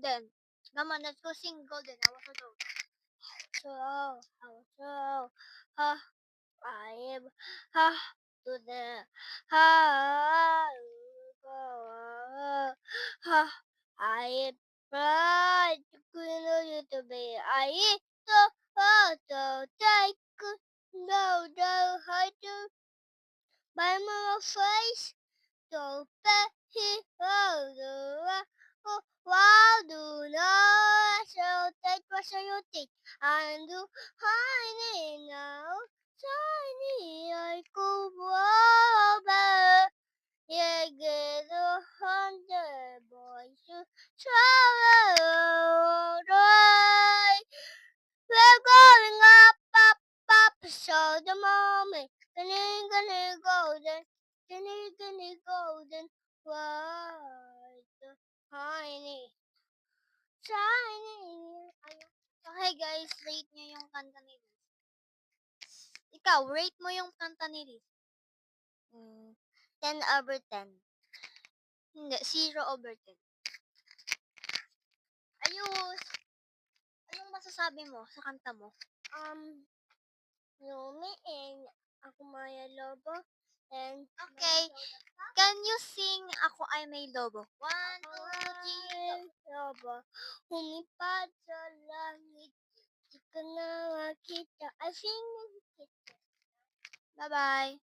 Golden. Come on, let's go sing Golden. I was so, ha, I am, ha, to the, ha, ha, I am proud to know you to be. I so take no, how to buy my face. So he wow do not so take what you take and do honey now shiny I go over yeah get a hundred boys to travel right we're going up so the moment gonna golden gonna golden white honey shiny ayun. Okay guys, rate nyo yung kanta ni Liz. Ikaw, rate mo yung kanta ni Liz. 10/10. Hindi, 0/10. Ayos! Anong masasabi mo sa kanta mo? Yumi and Ako Maya Lobo and Okay. Can you sing Ako Ay May Lobo? 1, 2, 3, Lobo. Humipad sa langit. Di ka na makita. I sing it. Bye-bye.